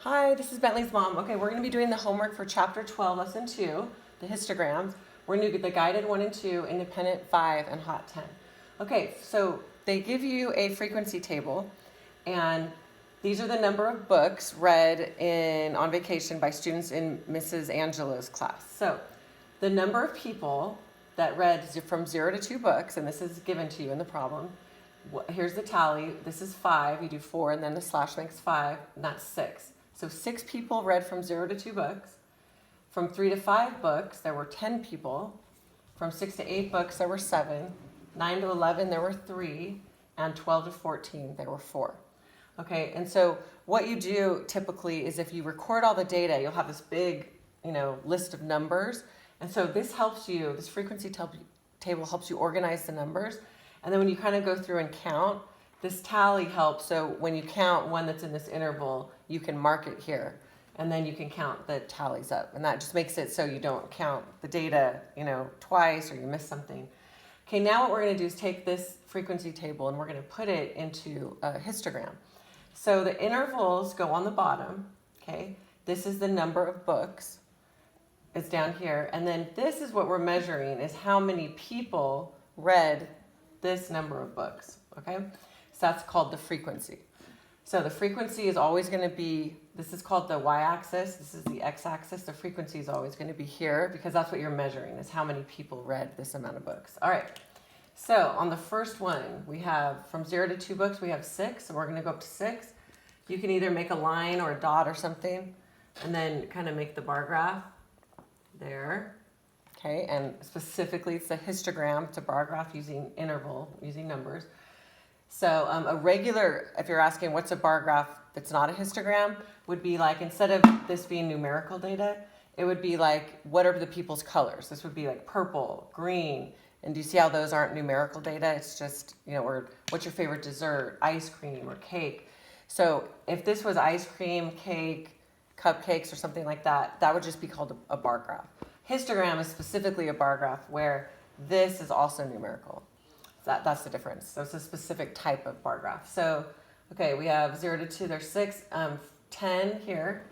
Hi, this is Bentley's mom. Okay, we're going to be doing the homework for Chapter 12, Lesson 2, the histograms. We're going to do the guided 1 and 2, independent 5, and hot 10. Okay, so they give you a frequency table, and these are the number of books read on vacation by students in Mrs. Angelo's class. So the number of people that read from 0 to 2 books, and this is given to you in the problem. Here's the tally. This is 5. You do 4, and then the slash makes 5, and that's 6. So 6 people read from 0 to 2 books. From 3 to 5 books, there were 10 people. From 6 to 8 books, there were 7. 9 to 11, there were 3. And 12 to 14, there were 4. Okay, and so what you do typically is if you record all the data, you'll have this big, list of numbers. And so this helps you, this frequency table helps you organize the numbers. And then when you kind of go through and count, this tally helps. So when you count one that's in this interval, you can mark it here. And then you can count the tallies up. And that just makes it so you don't count the data, twice or you miss something. Okay, now what we're going to do is take this frequency table and we're going to put it into a histogram. So the intervals go on the bottom, okay? This is the number of books. It's down here. And then this is what we're measuring, is how many people read this number of books, okay? So that's called the frequency. So the frequency is always going to be, this is called the y-axis, this is the x-axis. The frequency is always going to be here because that's what you're measuring, is how many people read this amount of books. All right, so on the first one, we have from 0 to 2 books, we have 6, so we're going to go up to 6. You can either make a line or a dot or something, and then kind of make the bar graph there. Okay, and specifically it's a histogram, it's a bar graph using numbers. So a regular, if you're asking what's a bar graph that's not a histogram, would be like, instead of this being numerical data, it would be like, what are the people's colors? This would be like purple, green, and do you see how those aren't numerical data? It's just, or what's your favorite dessert, ice cream or cake. So if this was ice cream, cake, cupcakes, or something like that, that would just be called a bar graph. Histogram is specifically a bar graph where this is also numerical. That's the difference. So it's a specific type of bar graph. So, okay, we have 0 to 2, there's 6, 10 here.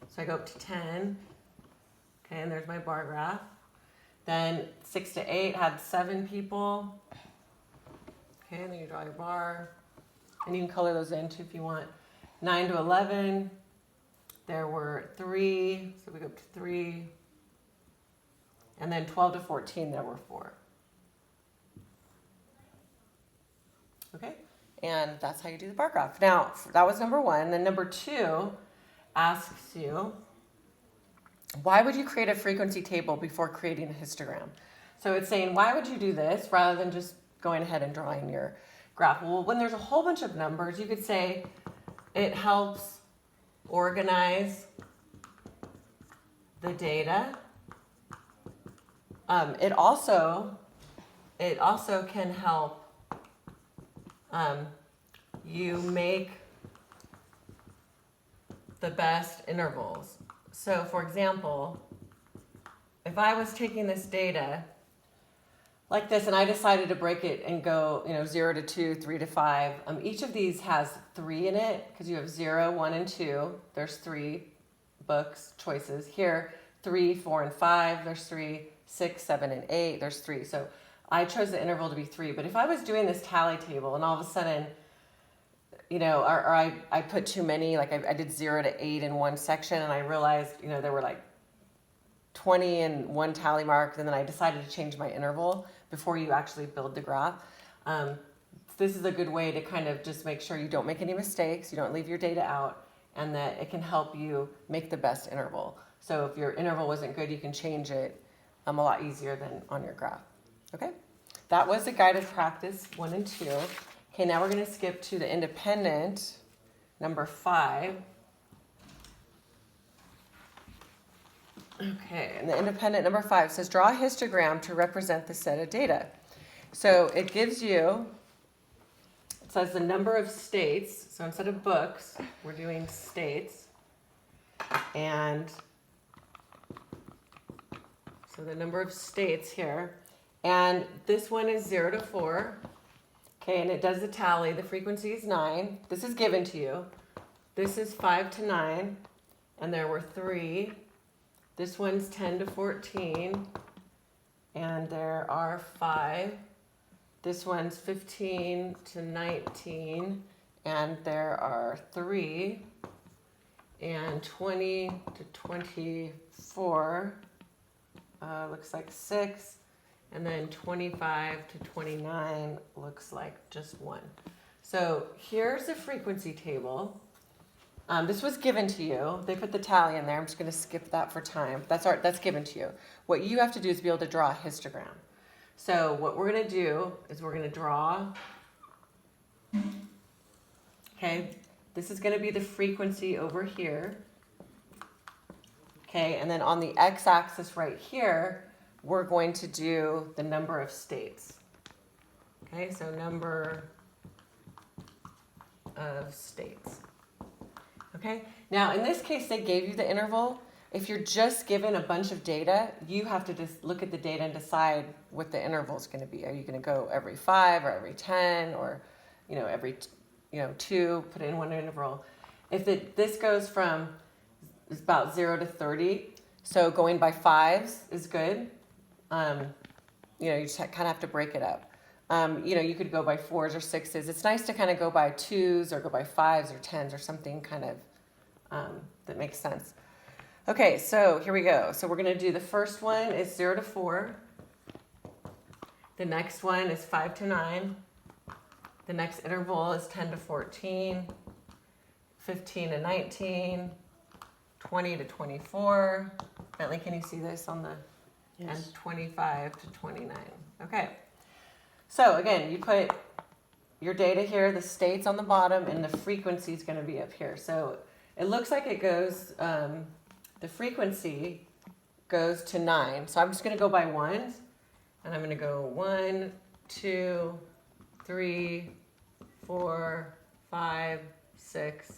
So I go up to 10. Okay, and there's my bar graph. Then 6 to 8 had 7 people. Okay, and then you draw your bar. And you can color those in too if you want. 9 to 11, there were 3. So we go up to 3. And then 12 to 14, there were 4. Okay, and that's how you do the bar graph. Now, that was number 1. Then number 2 asks you, why would you create a frequency table before creating a histogram? So it's saying, why would you do this rather than just going ahead and drawing your graph? Well, when there's a whole bunch of numbers, you could say it helps organize the data. It also can help you make the best intervals. So for example, if I was taking this data like this and I decided to break it and go 0 to 2, 3 to 5, each of these has 3 in it because you have 0, 1, and 2. There's 3 books choices. Here, 3, 4, and 5, there's 3, 6, 7, and 8, there's 3. So I chose the interval to be 3. But if I was doing this tally table and all of a sudden, or I put too many, like I did 0 to 8 in one section and I realized, there were like 20 in one tally mark, and then I decided to change my interval before you actually build the graph. This is a good way to kind of just make sure you don't make any mistakes, you don't leave your data out, and that it can help you make the best interval. So if your interval wasn't good, you can change it a lot easier than on your graph. Okay, that was the guided practice 1 and 2. Okay, now we're going to skip to the independent, number 5. Okay, and the independent number 5 says, draw a histogram to represent the set of data. So it gives you, it says the number of states. So instead of books, we're doing states. And so the number of states here. And this one is 0 to 4. Okay, and it does the tally. The frequency is 9. This is given to you. This is 5 to 9. and there were 3. This one's 10 to 14, and there are 5. This one's 15 to 19, and there are 3. And 20 to 24 looks like 6. And then 25 to 29 looks like just 1. So here's the frequency table. This was given to you. They put the tally in there. I'm just going to skip that for time. That's given to you. What you have to do is be able to draw a histogram. So what we're going to do is we're going to draw. Okay, this is going to be the frequency over here. Okay, and then on the x-axis right here, we're going to do the number of states. Okay, so number of states. Okay, now in this case, they gave you the interval. If you're just given a bunch of data, you have to just look at the data and decide what the interval is going to be. Are you going to go every 5 or every 10 or, every 2, put it in one interval. If this goes from about 0 to 30, so going by 5s is good. You just kind of have to break it up. You could go by 4s or 6s. It's nice to kind of go by 2s or go by 5s or 10s or something kind of that makes sense. Okay, so here we go. So we're going to do the first one is 0 to 4. The next one is 5 to 9. The next interval is 10 to 14, 15 to 19, 20 to 24. Bentley, can you see this on the? Yes. And 25 to 29. Okay. So again, you put your data here, the states on the bottom, and the frequency is going to be up here. So it looks like it goes, the frequency goes to 9. So I'm just going to go by 1s, and I'm going to go 1, 2, 3, 4, 5, 6,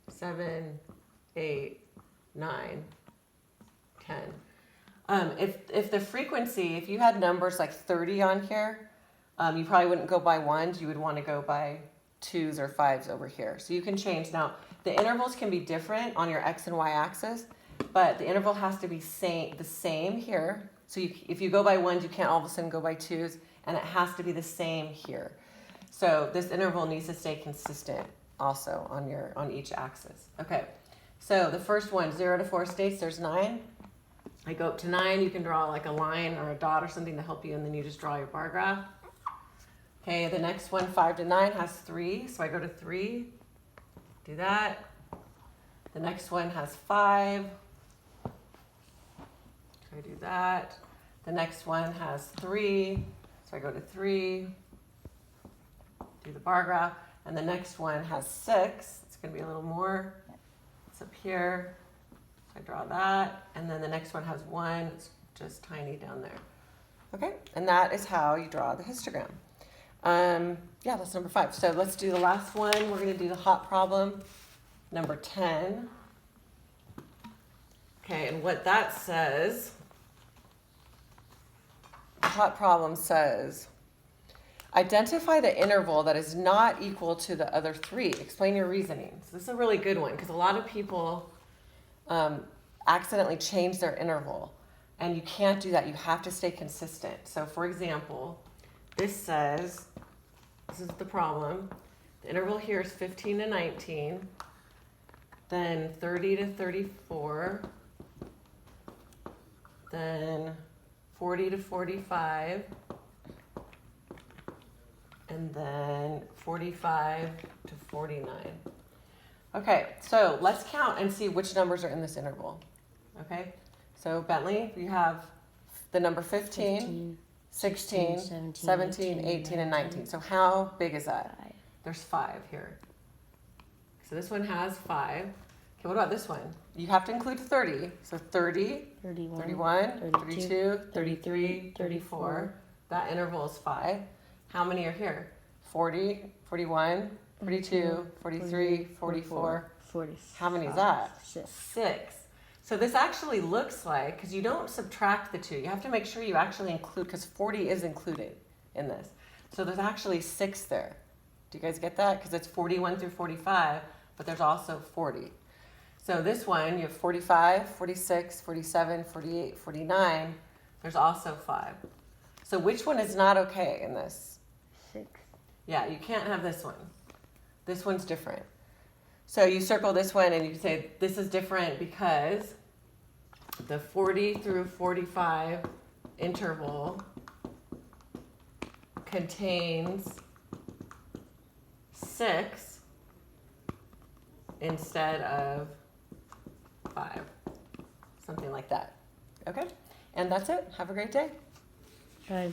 7, 8, 9, 10. If the frequency, if you had numbers like 30 on here, you probably wouldn't go by 1s. You would want to go by 2s or 5s over here. So you can change. Now, the intervals can be different on your x and y axis, but the interval has to be the same here. So if you go by 1s, you can't all of a sudden go by 2s, and it has to be the same here. So this interval needs to stay consistent also on each axis. Okay, so the first one, 0 to 4 states, there's 9. I go up to 9, you can draw like a line or a dot or something to help you, and then you just draw your bar graph. Okay, the next one, 5 to 9, has 3, so I go to 3, do that. The next one has 5, so I do that. The next one has 3, so I go to 3, do the bar graph. And the next one has 6, it's going to be a little more, it's up here. I draw that, and then the next one has 1, it's just tiny down there. Okay, and that is how you draw the histogram. Yeah, that's number 5. So let's do the last one. We're going to do the hot problem, number 10. Okay, and what that says, the hot problem says, identify the interval that is not equal to the other 3. Explain your reasoning. So this is a really good one because a lot of people accidentally change their interval, and you can't do that. You have to stay consistent. So for example, this says, this is the problem, the interval here is 15 to 19, then 30 to 34, then 40 to 45, and then 45 to 49. Okay, so let's count and see which numbers are in this interval. Okay, so Bentley, you have the number 15, 16, 17, 18, and 19. So how big is that? 5. There's 5 here. So this one has 5. Okay, what about this one? You have to include 30. So 30, 31, 32, 33, 34. That interval is 5. How many are here? 40, 41, 42, 43, 44. 46. How many is that? 6. So this actually looks like, because you don't subtract the 2, you have to make sure you actually include, because 40 is included in this. So there's actually 6 there. Do you guys get that? Because it's 41 through 45, but there's also 40. So this one, you have 45, 46, 47, 48, 49. There's also 5. So which one is not okay in this? 6. Yeah, you can't have this one. This one's different. So you circle this one and you say this is different because the 40 through 45 interval contains 6 instead of 5. Something like that. Okay? And that's it. Have a great day. Bye.